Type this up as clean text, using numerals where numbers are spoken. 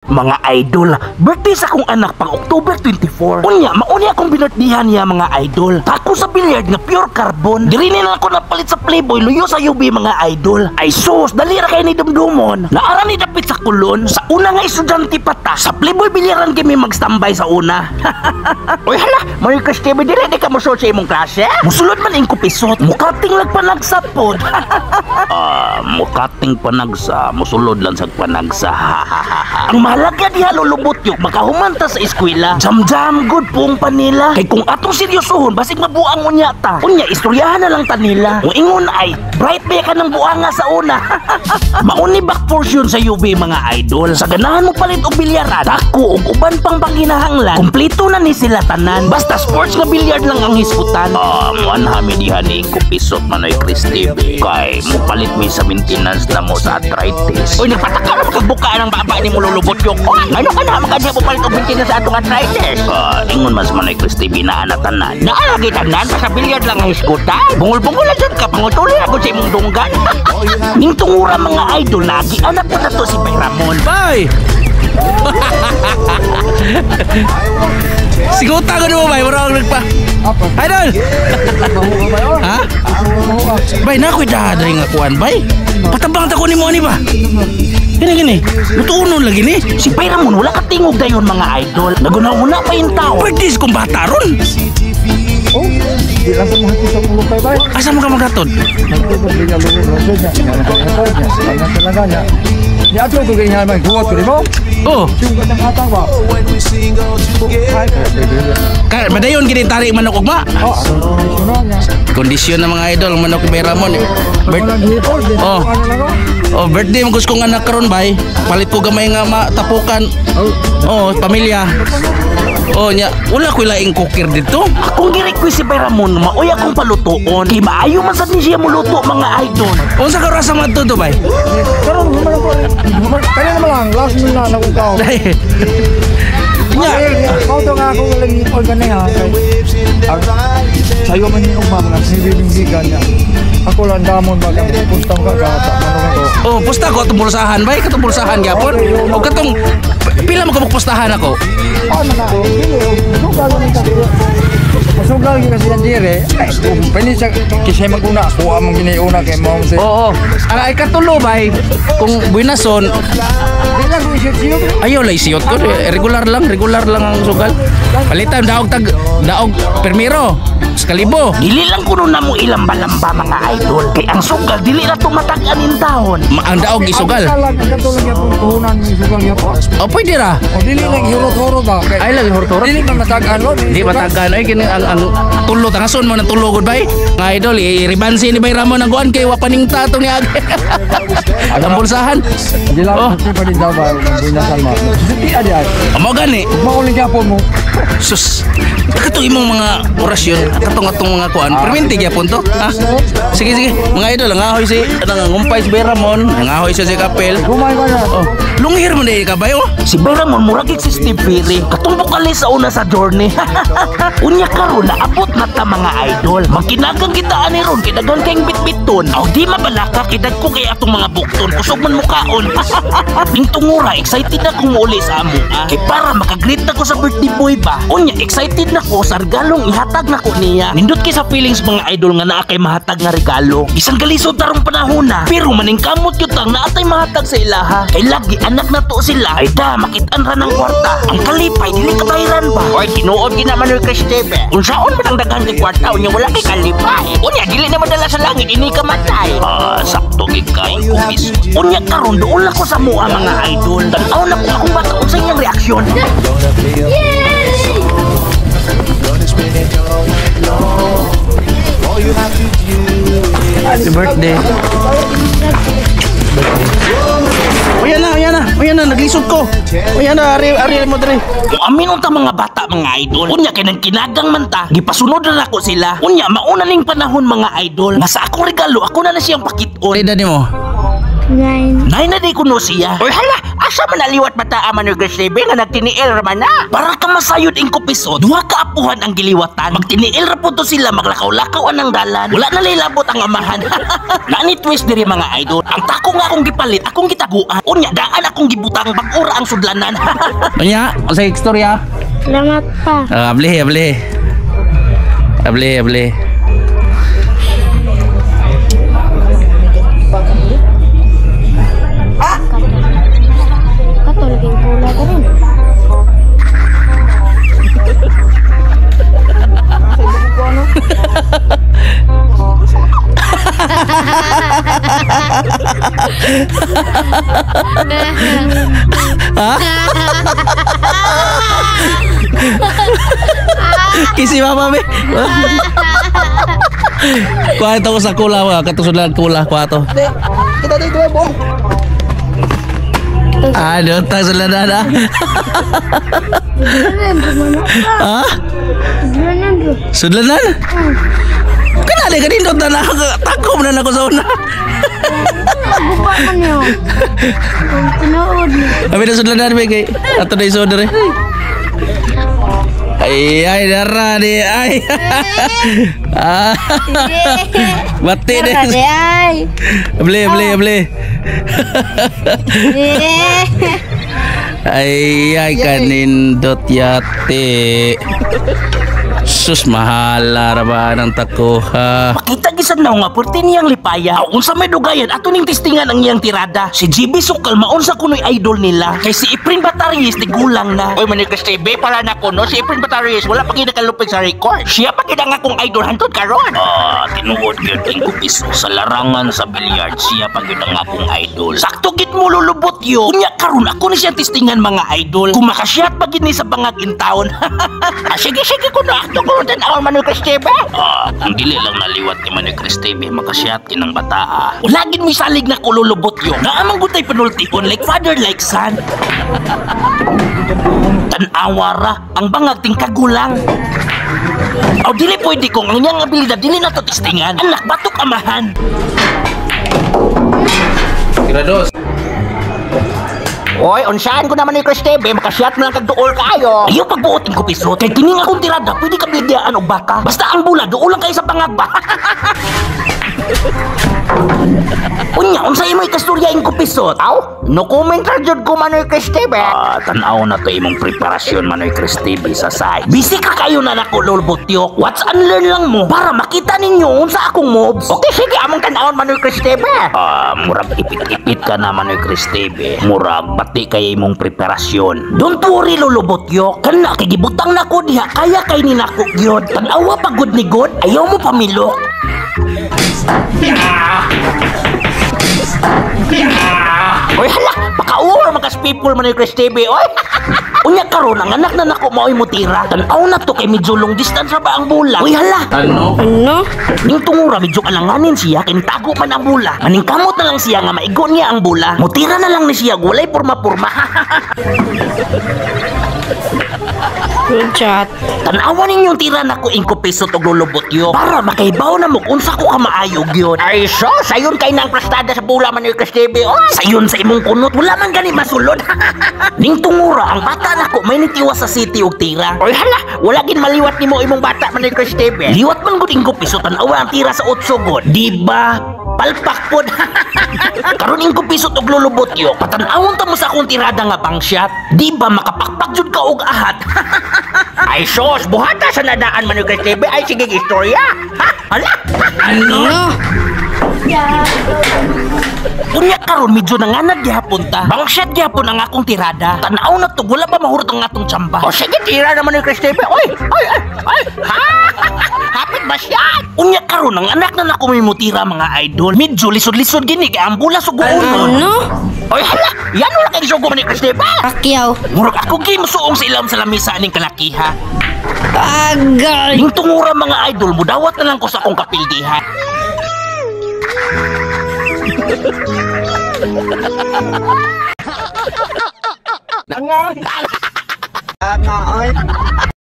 Mga idol, birthday sa akong anak pang October 24. Unya, mauni akong binirthdayan niya mga idol. Tako sa billiard nga pure carbon. Diri na ako napalit sa Playboy, luyo sa UB mga idol. Ay sus, dali ra kay ni dumdumon. Naara ni dapit sa kulon. Sa una nga estudyante pata. Sa Playboy bilyaran kami mag-standby sa una. Uy hala, Mario Cristiano, dili di ka mo sa imong klase? Musulod man ing kupisot. Mukating lagpanagsapod. Mukating panagsa. Musulod lang sa panagsa. Ang mahalaga diha lulubot yung makahumanta sa eskwela. Jam-jam good pong panila. Kay kung atong seryosohon, basig mabuang unya ta. Unya, istoryahan na lang tanila. Kung ingon ay, bright ba ka ng buanga sa una. Mauni back portion sa UV mga idol. Sa ganahan mo palit og bilyaran, dako og uban pang panghinahanglan. Kompleto na ni sila tanan. Basta sports nga bilyard lang ang hisgutan. Muan hami diha ni kupisot manoy Chris TV. Kay mo palit mi sa maintenance na mo sa arthritis. Uy, nagpataka na magbuka ng baba ni mo lulubot yung ano ka na magkanya mo palit og maintenance sa atong arthritis. Ingon mas manoy Chris TV na anatanan. Naalagi tanan sa bilyard lang ang hisgutan. Bungol-bungol lang dyan ka. Pangutuloy ako sa imong dunggan. Ning tungura mga idol lagi anak ko na to si Bay Ramon. Bay! Siguta ko mo bay, marang nagpa. Idol! Ha? Bay, nakoy daday nga kuan bay. Patabang ta ko ni mo ani ba? Gini. Lutuunon lagi ni. Si Bay Ramon wala ka tingog dayon mga idol. Naguna-una pa yung tao. Pwede kong bata ron. Oh, di lang sa mga kisang ulo kay bay. Asa mo ka magratod? Nagtubod din ang lulo ng sodya. Ang talaga niya. Di ato ko ganyan man, huwag ko rin mo. Oh. Siyong katang atang ba? Kaya madayon gini tarik manok ugma. Oh, ano niya? Kondisyon ng mga idol manok Bay Ramon. Oh, birthday mo gusto kong anak karon bay. Palit ko gamay nga matapukan. Oh, pamilya. Oh nya, wala ko laing cooker dito. Kung gi-request si Bay Ramon, maoy akong palutuon. Kay maayo man sad ni siya muluto mga idol. Unsa ka rasa matuto bay? Karon naman ako. Kaya naman lang, last minute na nakukaw. Nya, Kau to nga ako walang ipol ka na yan. Sa'yo man yung mga sinibibinggigan niya. Ako lang damon bagang puntang kagata. oh, pusta ko atong bulsahan bay, katong bulsahan gyapon. O katong pila mo ka pustahan ako? Ano na? Sugal lang ito. Sugal kasi yan dire. Pwede siya kisay maguna. Kuha mong giniuna kay Mom si. Oo. Ara ay katulo bay. Kung buinason, Di lang ko isip-siyop. ayaw lay siyot ko. Regular lang ang sugal. Palitan daog permiro. Sekalibo. Dili lang kuno na mo ilamba-lamba mga idol. Kay ang sugal dili na tumatag anin taon. Ang daog isugal. Ang katulog yung puhunan ng sugal niya po. O pwede ra. O dili lang hirot-horot ba? Ay lang hortor. Dili man matagaan lo. Di matagan ay kini ang tulo tangason mo ng tulo gud bay. Nga idol i-ribansi ni Bay Ramon ang kuan kay wapaning tatong ni agi. Ang bulsahan. Di lang Oh. pa din daw ba binasan mo. Suti adi ay. Amo gani. Mauling gyapon mo. Sus. Kato imong mga orasyon, katong mga kuan. Perminti gyapon to. Ha? Sige. Mga idol, nangahoy si nangangumpay si Bay Ramon, nangahoy siya si Kapel. Gumay ba na? Oh, lunghir mo na ka ba yo? Si Bay Ramon murag si Steve Perry. Katumbok ali sa una sa journey. Unya karon naabot na ta mga idol. Magkinagang kita ani ron kay daghan kayong bitbiton. Aw di mabalaka kay dagko kay atong mga bukton. Kusog man mukaon. Ning tungura excited ako muuli sa amo. Kay para makagreet na ko sa birthday boy ba. Unya excited na ko sa regalong ihatag na ko niya. Nindot kay sa feelings mga idol nga naa kay mahatag nga regalo. Isang galisod tarong panahon na. Pero maning kamot yun tang naatay mahatag sa ilaha. Kay lagi anak na to sila. Ay da makitaan ra ng kwarta. Ang kalipay dili kabayaran ba? Oy tinuod gina man ni Cristebe. Kung saon man ang daghan kay kwarta unya wala kay kalipay. Unya dili na madala sa langit ini ka matay. Sakto gid kay kubis. Unya karon doon ako sa mua mga idol. Tan-aw na ko akong bata unsa iyang reaksyon. Happy birthday. Ayan na, naglisod ko. Ayan na, ari mo dre. Kung amin unta mga bata mga idol. Unya kay nang kinagang man ta, gipasunod na ako sila. Unya mauna ning panahon mga idol. Nga sa akong regalo, ako na siyang pakiton. Edad mo? Nay na di kuno siya. Oy hala, asa man naliwat mata man ni Gresebe nga nagtiniil ra man na. Para ka masayod ing kupisod, duha ka apuhan ang giliwatan. Magtiniil ra pud to sila, maglakaw-lakaw anang dalan. Wala na lilabot ang amahan. Nani twist diri mga idol. Ang tako nga akong gipalit, akong gitaguan. Unya daan akong gibutang bag-ura ang sudlanan. Anya, sa istorya. Salamat pa. Abli. Katulogin pula ka rin. Kisi mama be. Kuha ito ko sa kula wa, katusulan kula kuha to. Kita dito bong. Aduh, tak selada. Ah? Sudlanan? Kan ada kan indot dan aku takut dan aku sauna. Buka man yun. Pinood. Abi na sudlanan be kay ato na isodere. Ay darah di ay. Ah. Mati deh. Beli. Ay kanindot yate. Sus mahala ra ba ng takuha. Makita gisan na nga purti niyang lipaya. Unsa may dugayan ato ning testingan ang iyang tirada. Si GB Sukal maunsa kuno'y idol nila. Kay si Efren Bataries ni gulang na. Oy Manikas TV para na kuno si Efren Bataries wala pa gid nakalupig sa record. Siya pa gid ang akong idol hantod karon. Tinuod gyud ing kupiso sa larangan sa billiard. Siya pa gid ang akong idol. Sakto gid mo lulubot yo. Unya karon ako ni siya testingan mga idol. Kung makasyat pa gid ni sa bangag in town. Sige kuno akto ko din ako Manikas TV. Ang dili lang naliwat ni Manikas TV makasyat kinang bata. Wala gid mi salig na kululubot yo. Naamang gutay panultiun like father like son. Tanawara ang bangag ting kagulang. O dili pwede kong ang iyang abilidad dili na to testingan. Anak batok amahan. Grados. Oy, unsaan ko naman ni Chris TV, makasyat mo lang kagduol kayo. Ayaw pagbuotin ko pisot. Kay kining akong tirada, pwede ka bilyaan og baka. Basta ang bula, doon lang kayo sa pangagba. Unya, unsay imo'y kasturyain ko pisot? Aw, no comment ra jud ko Manoy Chris TV. Tanaw na to imong preparasyon Manoy Chris TV sa side. Busy ka kayo na nako lulbutyok. Watch and learn lang mo para makita ninyo unsa akong moves. Okay, sige, among tanawon Manoy Chris TV. Murag ipit-ipit ka na Manoy Chris TV. Murag bati kay imong preparasyon. Don't worry lulubutyok. Kana kay gibutang nako diha kaya kay ni nako gyud. Tanawa pagod ni God, ayaw mo pamilok. Oy hala, pakauwa magas people Manoy Chris TV, oy. Unya karon ang anak na nako maoy mutira. Tan-aw na to kay medyo long distance ra ba ang bola. Uy hala. Ano? Ning tungura medyo alanganin siya kay tago man ang bola. Maning kamot na lang siya nga maigo niya ang bola. Mutira na lang ni siya, walay porma-porma. Good shot. Tanawa ninyong tira na ko ingko piso og lulubot yo para makaibaw na mo unsa ko ka maayog yun. Ay so, sayon kay nang prestada sa bula Manoy Chris TV. Sayon sa imong kunot, wala man gani masulod. Ning tungura ang bata nako may nitiwas sa city og tira. Oy hala, wala gid maliwat nimo imong bata Manoy Chris TV. Liwat man gud ingko piso tanawa ang tira sa 8 god. Di ba? Palpak pod. Karon ingko piso og lulubot yo. Patan-awon ta mo sa akong tirada nga pang shot. Di ba makapakpak jud ka og ahat. Ay sos, buhata sa nadaan Manoy Chris TV. Ay sige istorya. Ha? Hala? Ano? Unya karon medyo nanganad gihapon ta. Bangshot gihapon ang akong tirada. Tanaw na to, wala ba mahurot ang atong tsamba? O sige, tira naman ni Chris TV. Oy! Ha? Hapit ba siya? Unya karon ang anak na nako may mutira mga idol. Medyo lisod-lisod gini kay ang bula suguon. Ano? Oy hala, yan wala kay sugo man ni Chris TV. Akyaw. Murag ako gi musuong sa ilam sa lamisa ning kalakiha. Agay. Ning tungura mga idol, mudawat na lang ko sa akong kapildihan. Nga oy.